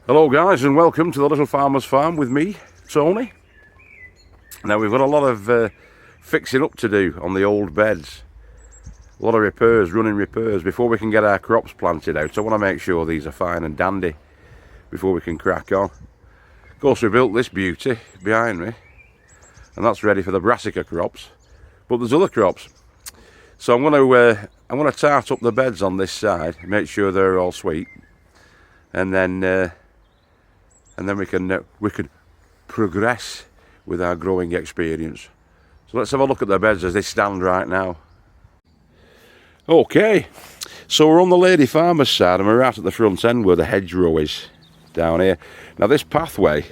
Hello guys, and welcome to the Little Farmer's Farm with me, Tony. Now we've got a lot of fixing up to do on the old beds. A lot of repairs, running repairs, before we can get our crops planted out. So I want to make sure these are fine and dandy before we can crack on. Of course, we built this beauty behind me, and that's ready for the brassica crops. But there's other crops. So I'm going to tart up the beds on this side, make sure they're all sweet, and then we can progress with our growing experience. So let's have a look at the beds as they stand right now. Okay, so we're on the lady farmer's side, and we're out at the front end where the hedgerow is down here. Now this pathway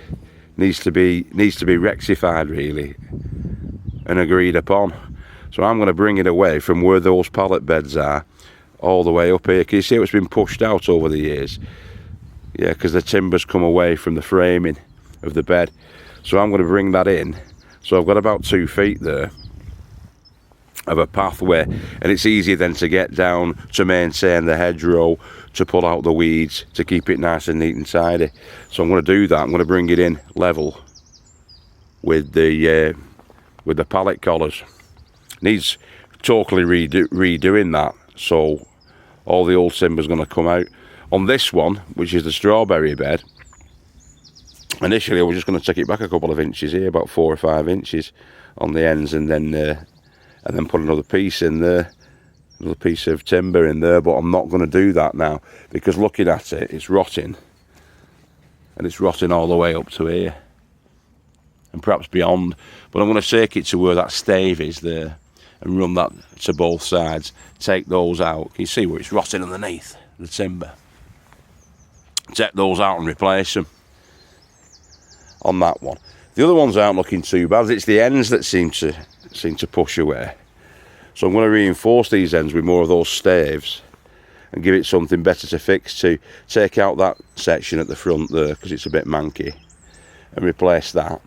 needs to be rectified really and agreed upon. So I'm going to bring it away from where those pallet beds are all the way up here. Can you see how it's been pushed out over the years? Yeah, because the timber's come away from the framing of the bed. So I'm going to bring that in. So I've got about 2 feet there of a pathway, and it's easy then to get down, to maintain the hedgerow, to pull out the weeds, to keep it nice and neat and tidy. So I'm going to do that. I'm going to bring it in level with the pallet collars. Needs totally redoing that. So all the old timber's going to come out. On this one, which is the strawberry bed, initially I was just going to take it back a couple of inches here, about 4 or 5 inches on the ends, and then put another piece in there, another piece of timber in there. But I'm not going to do that now, because looking at it, it's rotting, and it's rotting all the way up to here, and perhaps beyond. But I'm going to take it to where that stave is there, and run that to both sides. Take those out. Can you see where it's rotting underneath the timber? Take those out and replace them on that one. The other ones aren't looking too bad. It's the ends that seem to push away. So I'm going to reinforce these ends with more of those staves and give it something better to fix to. Take out that section at the front there because it's a bit manky, and replace that.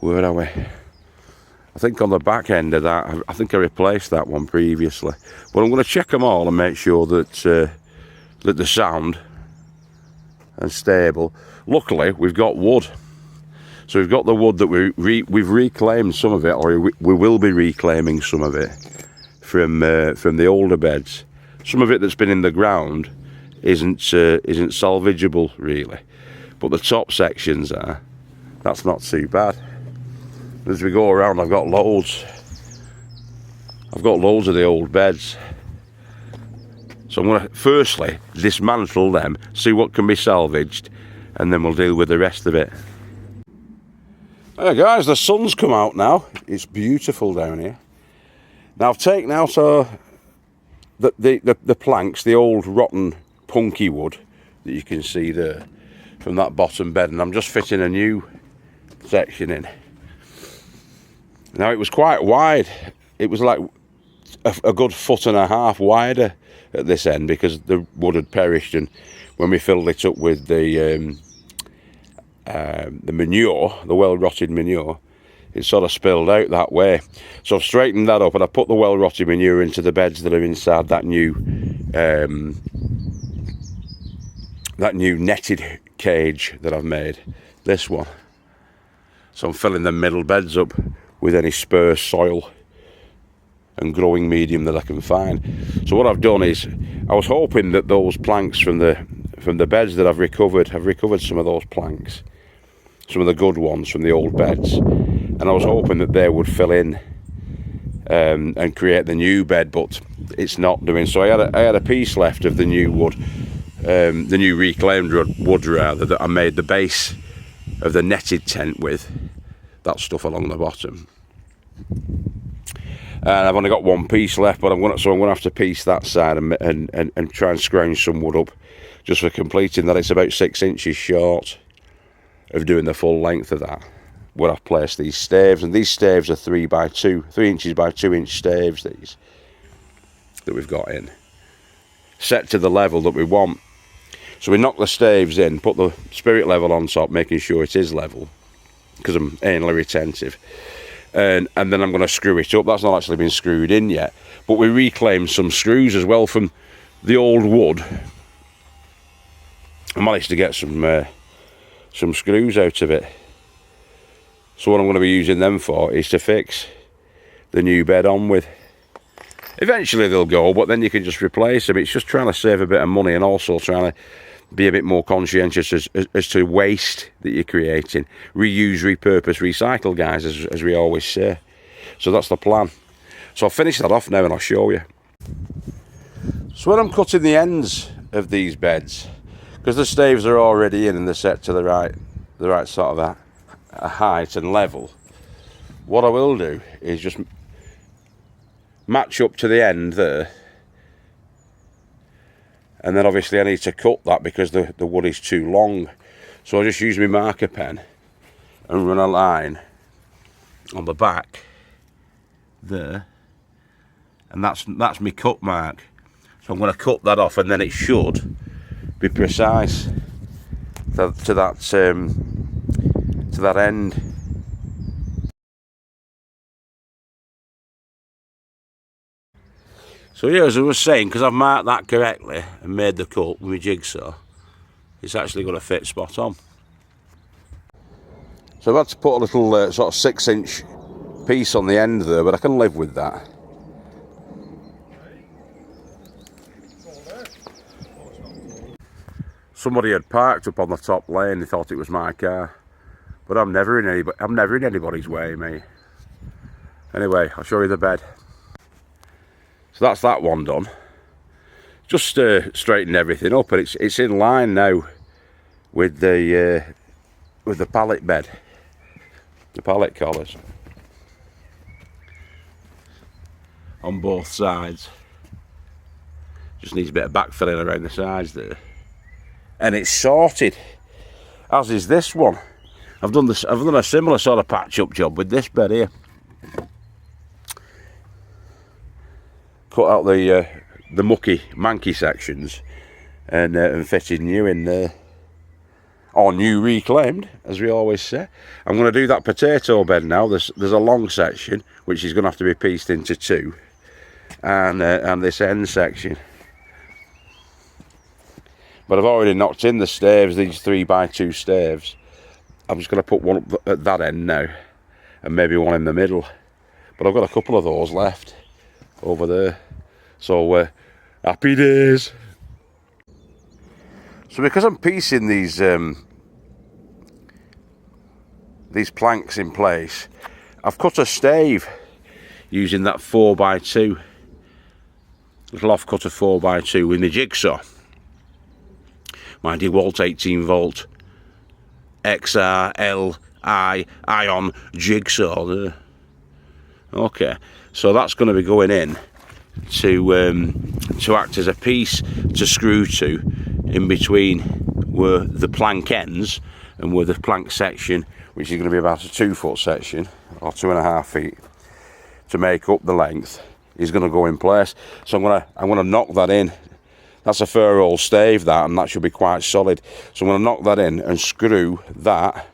Where are we? I think on the back end of that, I think I replaced that one previously. But I'm going to check them all and make sure that that they're sound and stable. Luckily, we've got wood. So we've got the wood that we've reclaimed some of it, or we will be reclaiming some of it from the older beds. Some of it that's been in the ground isn't salvageable really, but the top sections are. That's not too bad. As we go around, I've got loads of the old beds. So I'm going to firstly dismantle them, see what can be salvaged, and then we'll deal with the rest of it. Hey guys, the sun's come out now. It's beautiful down here. Now I've taken out the planks, the old rotten punky wood that you can see there from that bottom bed, and I'm just fitting a new section in. Now it was quite wide. It was like a good 1.5 foot wider at this end, because the wood had perished, and when we filled it up with the manure, the well-rotted manure, it sort of spilled out that way. So I've straightened that up, and I put the well-rotted manure into the beds that are inside that new netted cage that I've made. This one. So I'm filling the middle beds up with any spare soil and growing medium that I can find. So what I've done is, I was hoping that those planks from the beds that I've recovered some of those planks, some of the good ones from the old beds, and I was hoping that they would fill in and create the new bed, but it's not doing so. I had a piece left of the new wood, the new reclaimed wood rather, that I made the base of the netted tent with. That stuff along the bottom, and I've only got one piece left, but I'm going to have to piece that side and try and scrounge some wood up just for completing that. It's about 6 inches short of doing the full length of that, where I've placed these staves, and these staves are 3 inches by 2 inch staves, these that we've got in, set to the level that we want. So we knock the staves in, put the spirit level on top, making sure it is level, because I'm anally retentive, and then I'm going to screw it up. That's not actually been screwed in yet, but we reclaimed some screws as well from the old wood I managed to get some screws out of it. So what I'm going to be using them for is to fix the new bed on with. Eventually they'll go, but then you can just replace them. It's just trying to save a bit of money and also trying to be a bit more conscientious as to waste that you're creating. Reuse, repurpose, recycle, guys, as we always say. So that's the plan. So I'll finish that off now and I'll show you. So when I'm cutting the ends of these beds, because the staves are already in and they're set to the right sort of a height and level, what I will do is just match up to the end there, and then obviously I need to cut that because the wood is too long. So I'll just use my marker pen and run a line on the back there, and that's my cut mark. So I'm going to cut that off, and then it should be precise to that end. So yeah, as I was saying, because I've marked that correctly and made the cut with my jigsaw, it's actually going to fit spot on. So I've had to put a little sort of 6-inch piece on the end there, but I can live with that. Somebody had parked up on the top lane. They thought it was my car, but I'm never in anybody's way, mate. Anyway, I'll show you the bed. So that's that one done. Just straighten everything up, and it's in line now with the pallet bed, the pallet collars on both sides. Just needs a bit of backfilling around the sides there, and it's sorted. As is this one. I've done a similar sort of patch-up job with this bed here. Cut out the mucky, manky sections and fitted new in there, or new reclaimed, as we always say. I'm going to do that potato bed now. There's a long section which is going to have to be pieced into two, and this end section. But I've already knocked in the staves, these 3x2 staves. I'm just going to put one up at that end now, and maybe one in the middle. But I've got a couple of those left over there. So happy days. So because I'm piecing these planks in place, I've cut a stave using that 4x2, little off-cut of 4x2 with my jigsaw, my DeWalt 18 volt XRLI ion jigsaw there. Okay, so that's going to be going in to act as a piece to screw to in between where the plank ends and where the plank section, which is going to be about a 2-foot section or 2.5 feet to make up the length, is going to go in place. So I'm going to knock that in. That's a fair old stave, that, and that should be quite solid. So I'm going to knock that in and screw that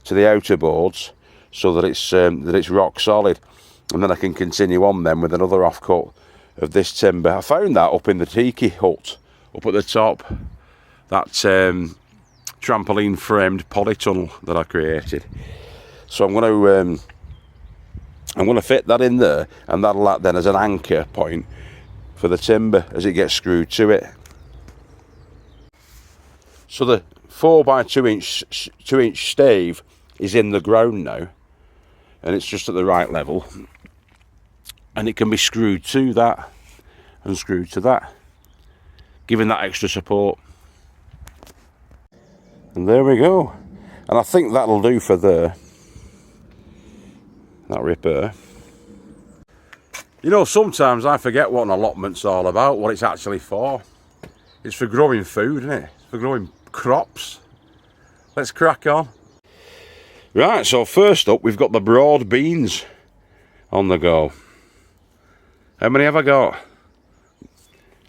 to the outer boards so that it's rock solid. And then I can continue on then with another offcut of this timber. I found that up in the tiki hut, up at the top, that trampoline framed polytunnel that I created. So I'm going to fit that in there, and that'll act then as an anchor point for the timber as it gets screwed to it. So the 4x2 stave is in the ground now, and it's just at the right level, and it can be screwed to that and screwed to that, giving that extra support. And there we go. And I think that'll do for that repair. You know, sometimes I forget what an allotment's all about, what it's actually for. It's for growing food, isn't it? It's for growing crops. Let's crack on. Right, so first up we've got the broad beans on the go. How many have I got?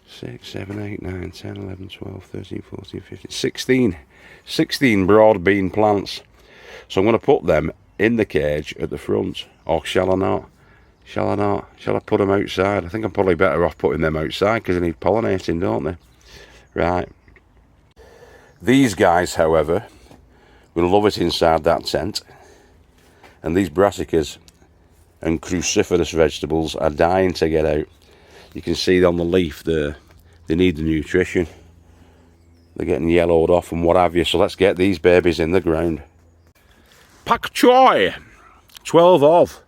6, 7, 8, 9, 10, 11, 12, 13, 14, 15, 16 broad bean plants. So I'm going to put them in the cage at the front. Or shall I not? Shall I not? Shall I put them outside? I think I'm probably better off putting them outside because they need pollinating, don't they? Right. These guys, however, will love it inside that tent. And these brassicas and cruciferous vegetables are dying to get out. You can see on the leaf there, they need the nutrition. They're getting yellowed off and what have you. So let's get these babies in the ground. Pak choy, 12 of,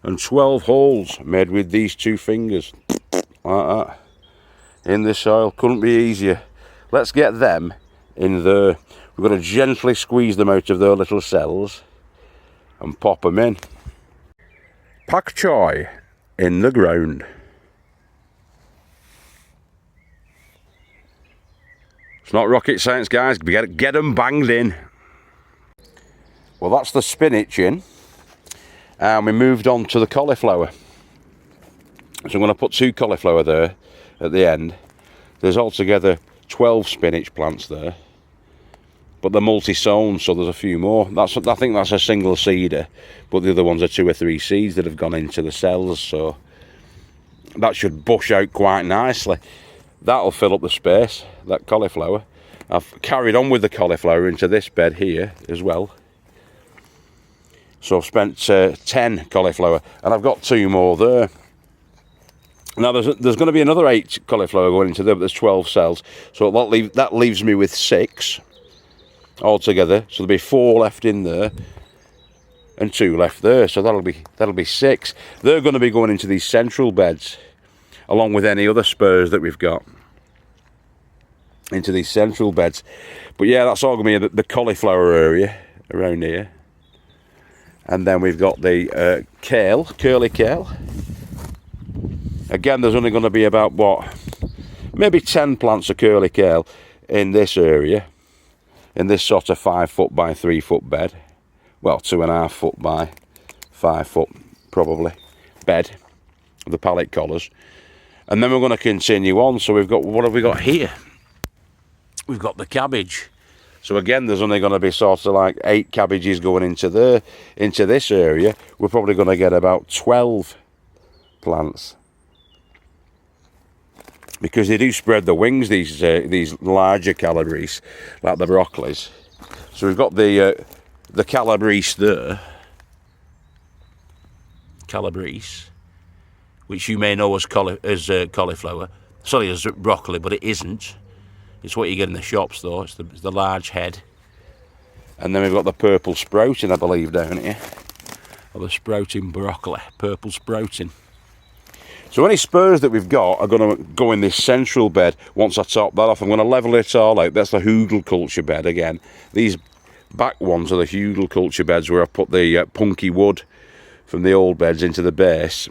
and 12 holes made with these 2 fingers, like that, in the soil. Couldn't be easier. Let's get them in there. We're going to gently squeeze them out of their little cells and pop them in. Pak choy in the ground. It's not rocket science, guys. We get them banged in. Well, that's the spinach in. And we moved on to the cauliflower. So I'm going to put 2 cauliflower there at the end. There's altogether 12 spinach plants there. But they're multi-sown, so there's a few more. I think that's a single seeder. But the other ones are 2 or 3 seeds that have gone into the cells. So that should bush out quite nicely. That'll fill up the space, that cauliflower. I've carried on with the cauliflower into this bed here as well. So I've spent 10 cauliflower, and I've got 2 more there. Now there's going to be another 8 cauliflower going into there, but there's 12 cells. So that leaves me with 6 altogether. So there'll be 4 left in there, and 2 left there. So that'll be 6. They're going to be going into these central beds, along with any other spurs that we've got into these central beds. But yeah, that's all going to be the cauliflower area around here. And then we've got the kale, curly kale. Again, there's only going to be about, maybe 10 plants of curly kale in this area, in this sort of 5 foot by 3 foot bed. Well, 2.5 foot by 5 foot, probably, bed, the pallet collars. And then we're going to continue on. So we've got, what have we got here? We've got the cabbage. So again, there's only going to be sort of like 8 cabbages going into there, into this area. We're probably going to get about 12 plants, because they do spread the wings, these larger calabrese, like the broccolis. So we've got the calabrese there, calabrese, which you may know as cauliflower. Sorry, as broccoli, but it isn't. It's what you get in the shops, though. It's the large head. And then we've got the purple sprouting, I believe, down here. Or the sprouting broccoli, purple sprouting. So any spurs that we've got are going to go in this central bed. Once I top that off, I'm going to level it all out. That's the hugel culture bed again. These back ones are the hugel culture beds, where I put the punky wood from the old beds into the base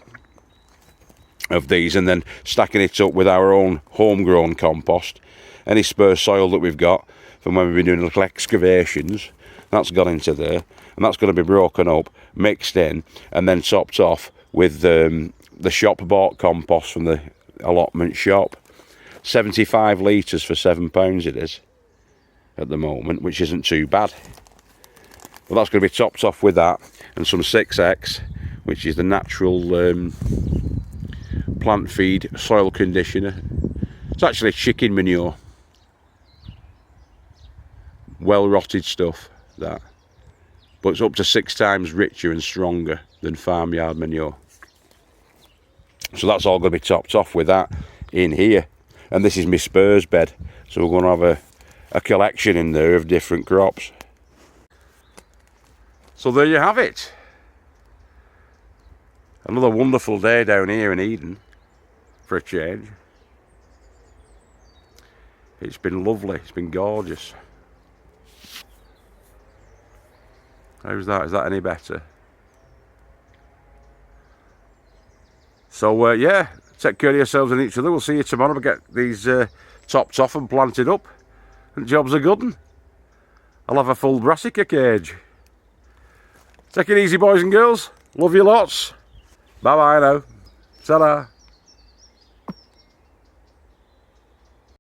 of these, and then stacking it up with our own homegrown compost. Any spur soil that we've got from when we've been doing little excavations, that's gone into there, and that's going to be broken up, mixed in, and then topped off with the shop bought compost from the allotment shop. 75 litres for £7 it is at the moment, which isn't too bad. Well, that's going to be topped off with that, and some 6X, which is the natural plant feed soil conditioner. It's actually chicken manure. Well rotted stuff, that. But it's up to 6 times richer and stronger than farmyard manure. So that's all going to be topped off with that in here. And this is my spurs bed. So we're going to have a collection in there of different crops. So there you have it. Another wonderful day down here in Eden, for a change. It's been lovely, it's been gorgeous. How's that? Is that any better? So yeah, take care of yourselves and each other. We'll see you tomorrow. We'll get these topped off and planted up, and job's a good one. I'll have a full brassica cage. Take it easy, boys and girls. Love you lots. Bye bye now. Ta-da.